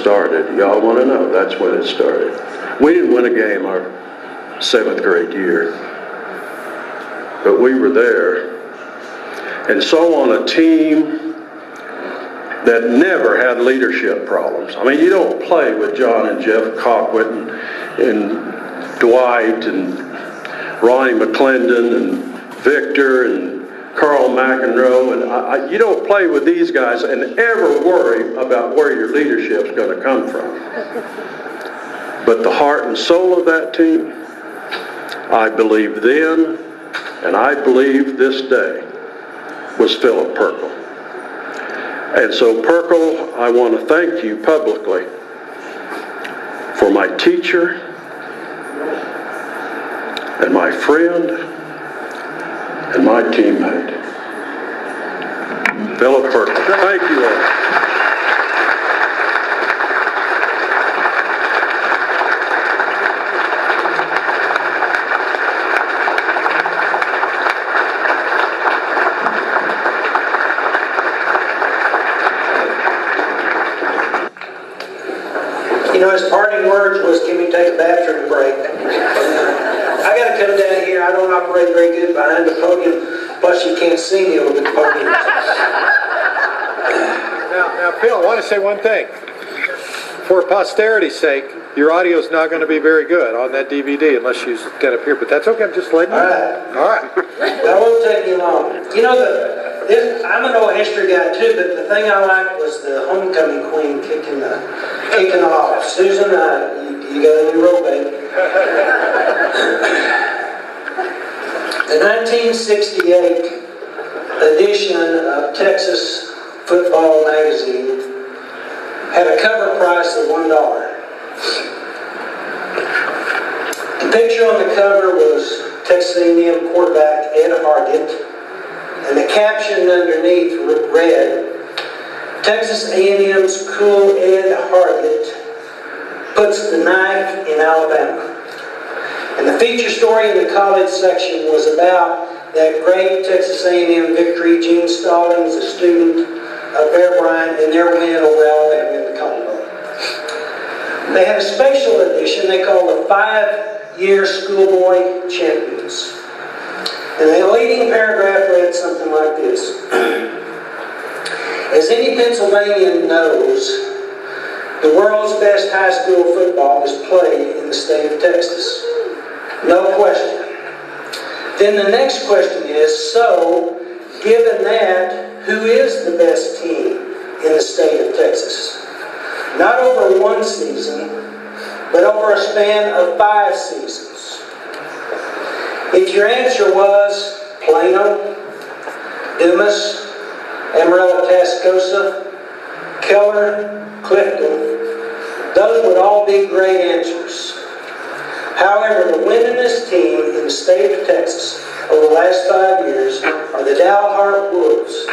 started. Y'all want to know, that's when it started. We didn't win a game our 7th grade year, but we were there. And so on a team that never had leadership problems. I mean, you don't play with John and Jeff Colquitt and Dwight and Ronnie McClendon and Victor and Carl McEnroe, and you don't play with these guys and ever worry about where your leadership's going to come from. But the heart and soul of that team, I believe then, and I believe this day, was Philip Pirkle. And so, Pirkle, I want to thank you publicly for my teacher and my friend and my teammate, Philip Pirkle. Thank you all. You know, his parting words was, "Can we take a bathroom break?" I got to come down here. I don't operate very good behind the podium. Plus, you can't see me over the podium. Now, Phil, I want to say one thing. For posterity's sake, your audio is not going to be very good on that DVD unless you get up here. But that's okay. I'm just letting you know. All right. That won't take you long. You know, I'm an old history guy too, but the thing I liked was the homecoming queen kicking off. Susan, you got a new role, baby. The 1968 edition of Texas Football Magazine had a cover price of $1. The picture on the cover was Texas A&M quarterback Ed Hargett, and the caption underneath read, "Texas A&M's cool Ed Hargett puts the knife in Alabama." And the feature story in the college section was about that great Texas A&M victory, Gene Stallings, a student of Bear Bryant, and their win over Alabama in the Cotton Bowl. They had a special edition they called the 5-Year Schoolboy Champions. And the leading paragraph read something like this. As any Pennsylvanian knows, the world's best high school football is played in the state of Texas. No question. Then the next question is, so, given that, who is the best team in the state of Texas? Not over one season, but over a span of 5 seasons. If your answer was Plano, Dumas, Amarillo, Tascosa, Keller, Clifton, those would all be great answers. However, the winningest team in the state of Texas over the last 5 years are the Dalhart Wolves.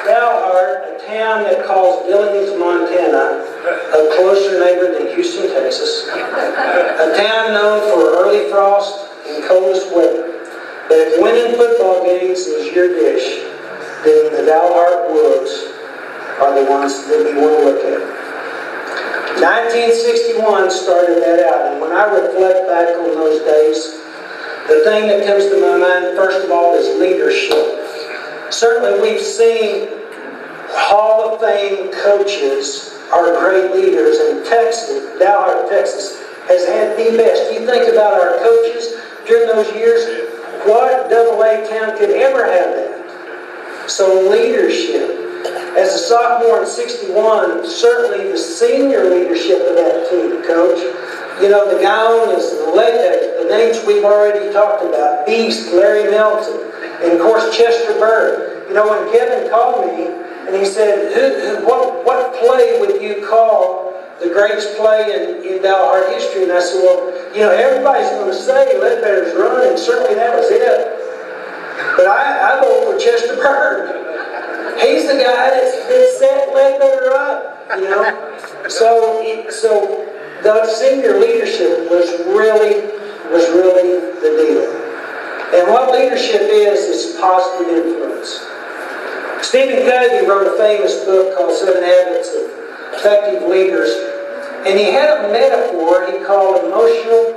Dalhart, a town that calls Billings, Montana, a closer neighbor than Houston, Texas, a town known for early frost and coldest weather. But if winning football games is your dish, then the Dalhart Wolves are the ones that we want to look at. 1961 started that out, and when I reflect back on those days, the thing that comes to my mind first of all is leadership. Certainly we've seen Hall of Fame coaches are great leaders, and Texas, Dalhart, Texas, has had the best. You think about our coaches during those years, what AA town could ever have that? So leadership. As a sophomore in 61, certainly the senior leadership of that team, Coach. You know, the guy on us, the names we've already talked about, Beast, Larry Melton, and of course Chester Bird. You know, when Kevin called me and he said, what play would you call the greatest play in Dalhart history? And I said, well, you know, everybody's going to say Ledbetter's run, and certainly that was it. But I vote for Chester Bird. He's the guy that set Ledbetter up, you know. So the senior leadership was really the deal. And what leadership is, it's positive influence. Stephen Covey wrote a famous book called 7 Habits of Effective Leaders, and he had a metaphor he called emotional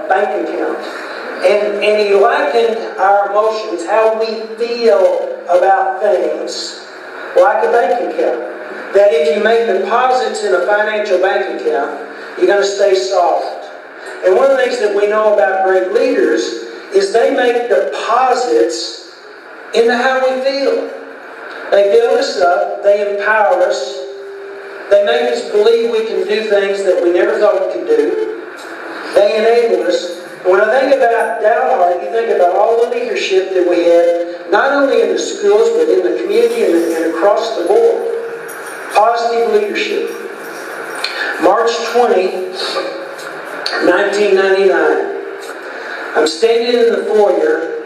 bank account. And he likened our emotions, how we feel about things, like a bank account. That if you make deposits in a financial bank account, you're going to stay soft. And one of the things that we know about great leaders is they make deposits into how we feel. They build us up, they empower us, they make us believe we can do things that we never thought we could do. They enable us. When I think about Dalhart, you think about all the leadership that we had, not only in the schools, but in the community and across the board. Positive leadership. March 20, 1999. I'm standing in the foyer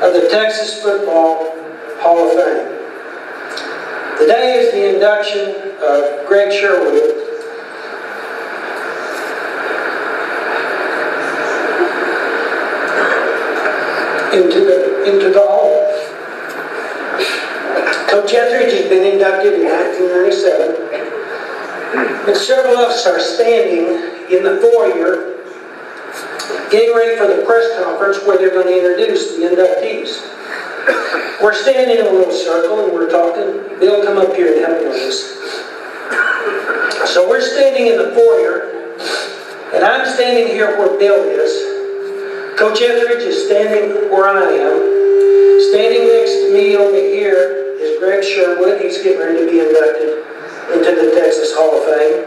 of the Texas Football Hall of Fame. The day is the induction of Greg Sherwood. Into the hall. Coach Etheridge has been inducted in 1997. And several of us are standing in the foyer getting ready for the press conference where they're going to introduce the inductees. We're standing in a little circle and we're talking. Bill, come up here and help me with this. So we're standing in the foyer, and I'm standing here where Bill is. Coach Etheridge is standing where I am. Standing next to me over here is Greg Sherwood. He's getting ready to be inducted into the Texas Hall of Fame.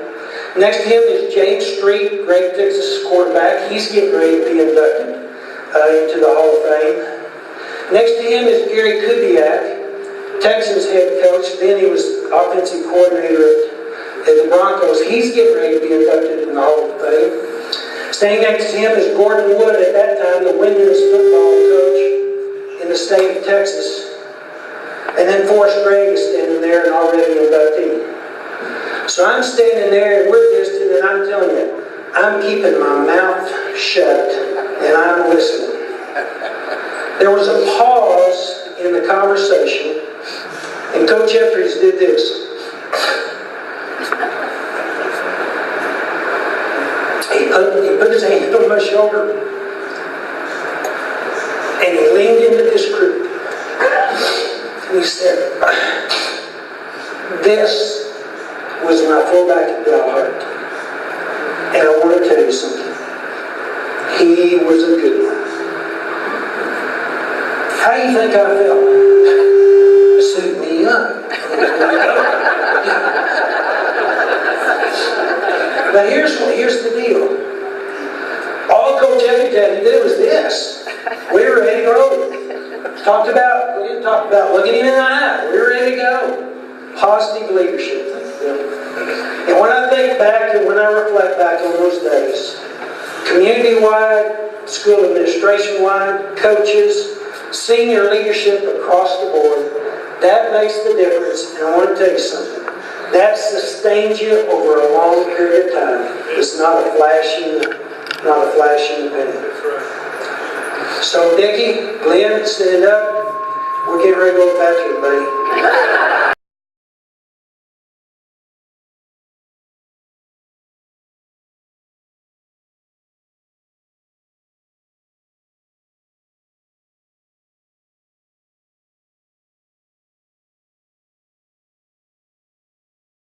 Next to him is James Street, great Texas quarterback. He's getting ready to be inducted into the Hall of Fame. Next to him is Gary Kubiak, Texans head coach. Then he was offensive coordinator at the Broncos. He's getting ready to be inducted in the Hall of Fame. Standing next to him is Gordon Wood, at that time the winningest football coach in the state of Texas. And then Forrest Gregg is standing there and already inductee. So I'm standing there and we're distant, and I'm telling you, I'm keeping my mouth shut and I'm listening. There was a pause in the conversation, and Coach Etheridge did this. He put his hand on my shoulder and he leaned into this group and he said, "This was my fullback at Dalhart, and I want to tell you something. He was a good one." How do you think I felt? Suit me up. But here's the deal. All Coach Etheridge had to do was this. We were ready to roll. We didn't talk about looking him in the eye. We were ready to go. Positive leadership. And when I think back and when I reflect back on those days, community-wide, school administration-wide, coaches, senior leadership across the board, that makes the difference. And I want to tell you something. That sustains you over a long period of time. It's not a flash in the pan. So, Dickie, Glen, stand up. We're getting ready to go to the bathroom, buddy.